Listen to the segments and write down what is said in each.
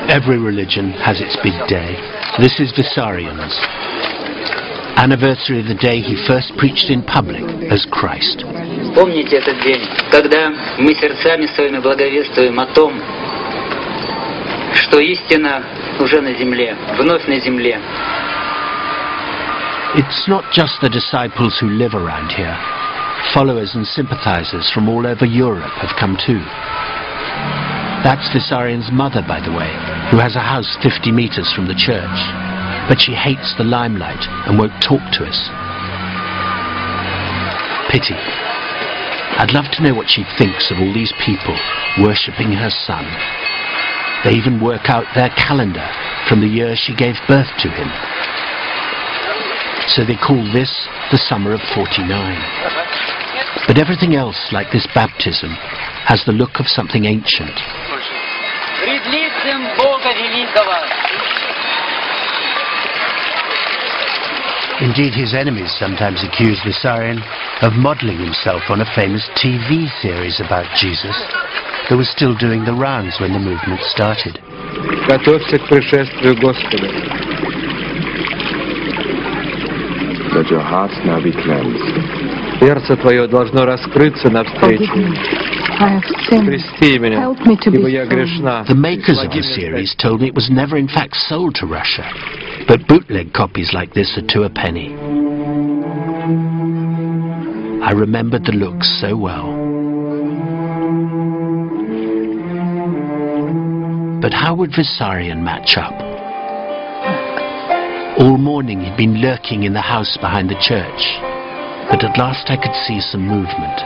Every religion has its big day. This is Vissarion's. Anniversary of the day he first preached in public as Christ. Помните этот день, когда мы сердцами своими благовествуем о том, что истина уже на земле, вновь на земле. It's not just the disciples who live around here. Followers and sympathizers from all over Europe have come too. That's Vissarion's mother, by the way, who has a house 50 meters from the church. But she hates the limelight and won't talk to us. Pity. I'd love to know what she thinks of all these people worshipping her son. They even work out their calendar from the year she gave birth to him. So they call this the summer of 49. But everything else, like this baptism, has the look of something ancient. Indeed, his enemies sometimes accuse Vissarion of modelling himself on a famous TV series about Jesus that was still doing the rounds when the movement started. Готовься к пришествию Господа. Let your heart now be cleansed. Сердце твое должно раскрыться навстречу. Прости меня, ибо я грешна. The makers of the series told me it was never in fact sold to Russia, but bootleg copies like this are 2 a penny. I remembered the looks so well. But how would Vissarion match up? All morning he'd been lurking in the house behind the church, but at last I could see some movement.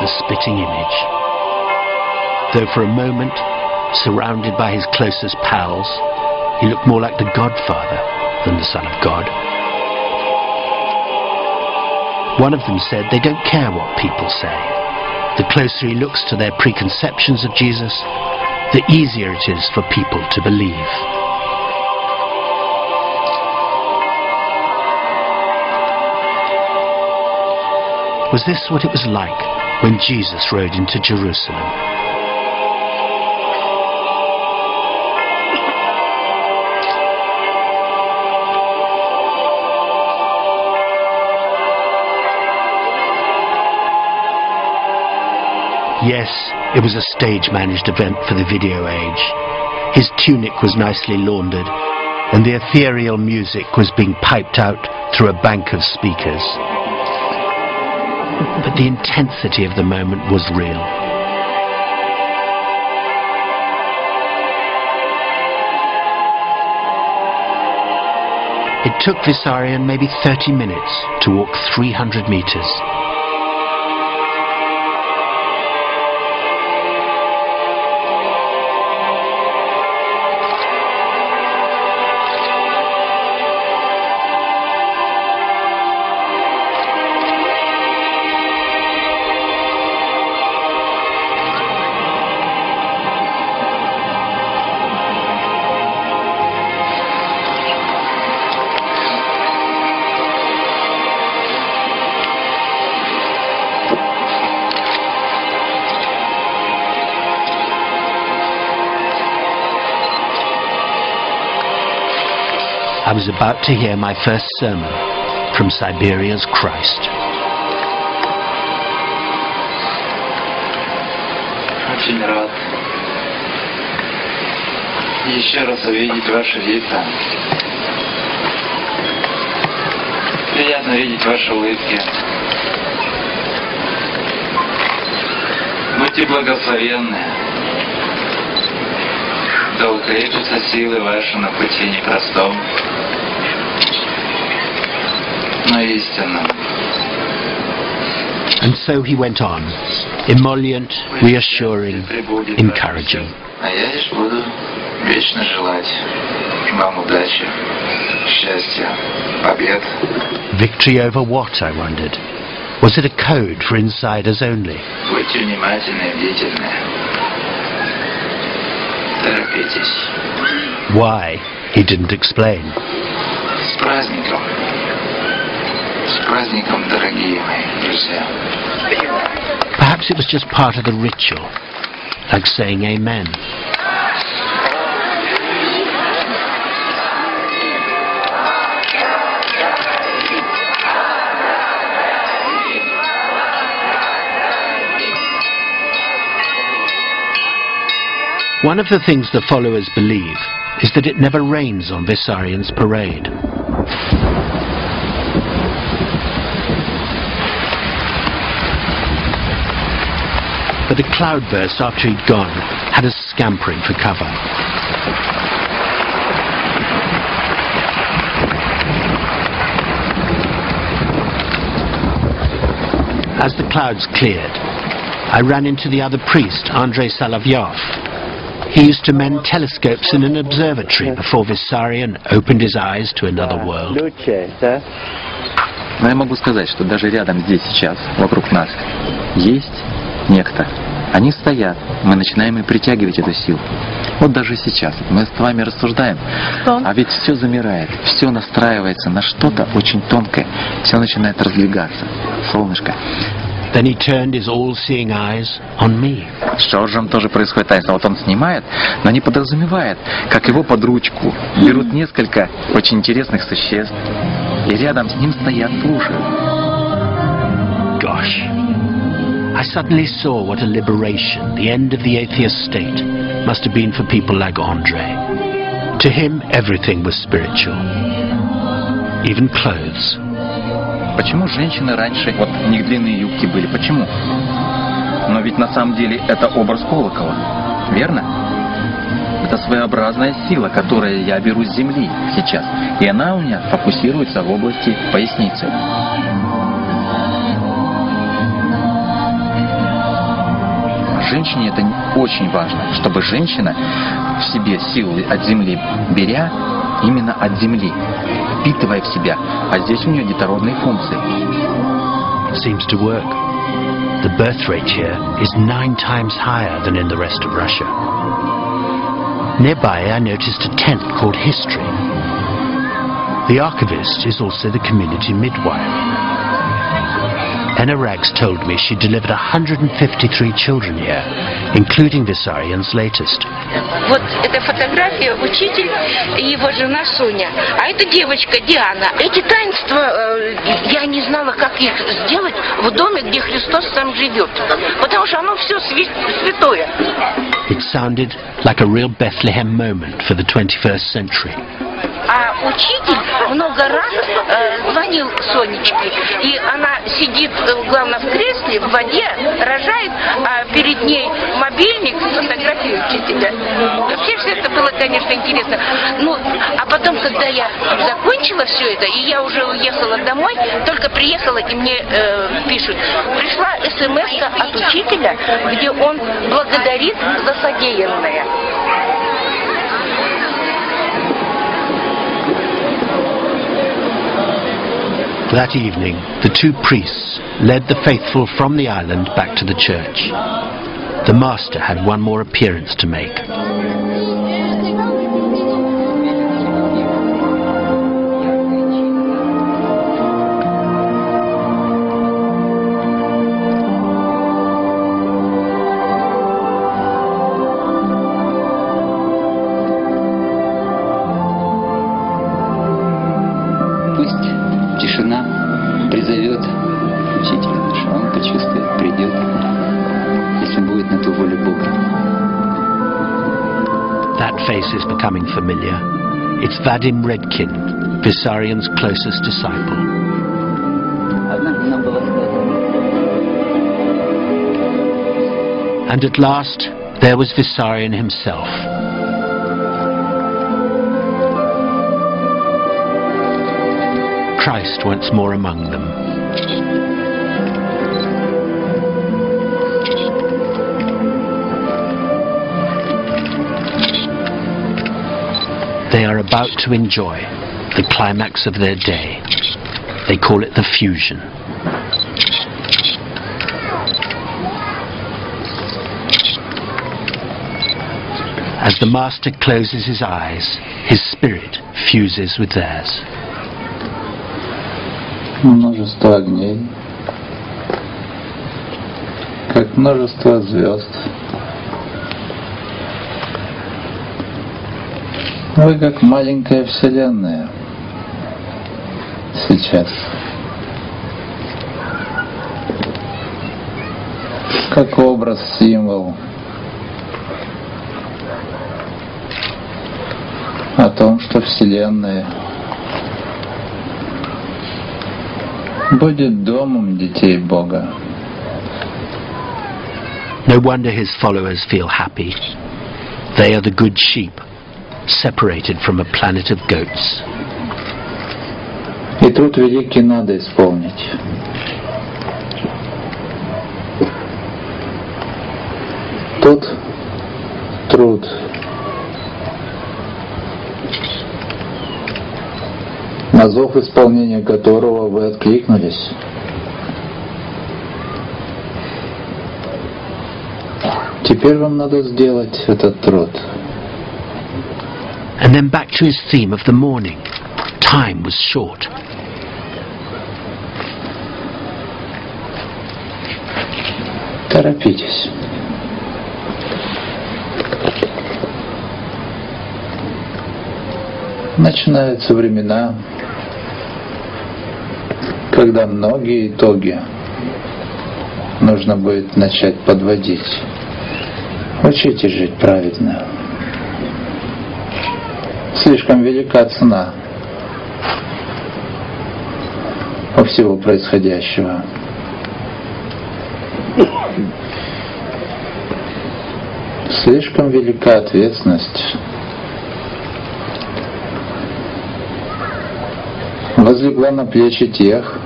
The spitting image. Though for a moment, surrounded by his closest pals, he looked more like the Godfather than the Son of God. One of them said they don't care what people say. The closer he looks to their preconceptions of Jesus, the easier it is for people to believe. Was this what it was like when Jesus rode into Jerusalem? Yes, it was a stage-managed event for the video age. His tunic was nicely laundered, and the ethereal music was being piped out through a bank of speakers. But the intensity of the moment was real. It took Vissarion maybe 30 minutes to walk 300 meters. I was about to hear my first sermon from Siberia's Christ. Очень рад еще раз увидеть ваши лица. Приятно видеть ваши улыбки. Будьте благословенны. Да укрепятся силы ваши на пути непростом, но истинном. And so he went on, emollient, reassuring, encouraging. А я лишь буду вечно желать вам удачи, счастья, побед. Victory over what, I wondered? Was it a code for insiders only? Будьте внимательны и бдительны. Торопитесь. Why, he didn't explain. С праздником. С праздником, дорогие мои друзья. Perhaps it was just part of the ritual, like saying amen. One of the things the followers believe is that it never rains on Vissarion's parade. But the cloudburst after he'd gone had us scampering for cover. As the clouds cleared, I ran into the other priest, Andrei Solovyov. He used to mend telescopes in an observatory before Vissarion opened his eyes to another world. Но я могу сказать, что даже рядом здесь сейчас, вокруг нас, есть некто. Они стоят, мы начинаем и притягивать эту силу. Вот даже сейчас мы с вами рассуждаем, а ведь все замирает, все настраивается на что-то очень тонкое, все начинает раздвигаться. Солнышко. Then he turned his all-seeing eyes on me. С Джорджем тоже происходит таинство. Вот он снимает, но не подразумевает, как его под ручку берут несколько очень интересных существ, и рядом с ним стоят, слушают. Gosh. I suddenly saw what a liberation the end of the atheist state must have been for people like Andre. To him, everything was spiritual. Even clothes. Почему женщины раньше, вот у них длинные юбки были, почему? Но ведь на самом деле это образ колокола, верно? Это своеобразная сила, которую я беру с земли сейчас, и она у меня фокусируется в области поясницы. Женщине это очень важно, чтобы женщина в себе силу от земли беря, именно от земли, впитывая в себя, а здесь у нее детородные функции. Seems to work. The birth rate here is 9 times higher than in the rest of Russia. Nearby I noticed a tent called History. The archivist is also the community midwife. Anna Rags told me she delivered 153 children here, including Vissarion's latest. Вот эта фотография, учитель и его жена Соня, а это девочка Диана. Эти таинства, я не знала, как их сделать в доме, где Христос сам живет, потому что оно все святое. It sounded like a real Bethlehem moment for the 21st century. А учитель много раз звонил Сонечке, и она сидит, главное, в кресле, в воде, рожает, а перед ней мобильник с фотографией учителя. Вообще все это было, конечно, интересно. Ну, а потом, когда я закончила все это, и я уже уехала домой, только приехала, и мне пишут, пришла смс-ка от учителя, где он благодарит за содеянное. That evening, the two priests led the faithful from the island back to the church. The master had one more appearance to make. Тишина призовет учителя нашего, он почувствует, придет, если будет на ту волю Бога. That face is becoming familiar. It's Vadim Redkin, Vissarion's closest disciple. And at last, there was Vissarion himself. Christ once more among them. They are about to enjoy the climax of their day. They call it the fusion. As the master closes his eyes, his spirit fuses with theirs. Множество огней, как множество звезд. Вы как маленькая вселенная сейчас. Как образ, символ о том, что вселенная будет домом детей Бога. No wonder his followers feel happy. They are the good sheep, separated from a planet of goats. И труд великий надо исполнить. Тот труд, на зов исполнения которого вы откликнулись. Теперь вам надо сделать этот труд. And then back to his theme of the morning. Time was short. Торопитесь. Начинаются времена, когда многие итоги нужно будет начать подводить. Учитесь жить праведно. Слишком велика цена у всего происходящего. Слишком велика ответственность. Возлегла на плечи тех,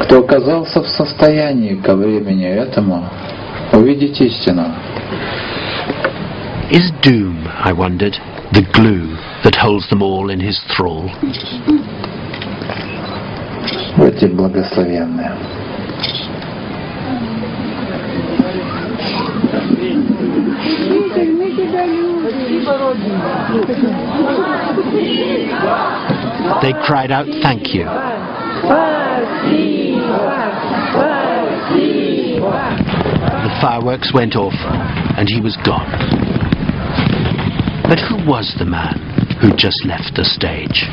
кто оказался в состоянии ко времени этому увидеть истину. Is doom, I wondered, the glue that holds them all in his thrall? Будьте благословенны. They cried out, "Thank you." The fireworks went off, and he was gone. But who was the man who just left the stage?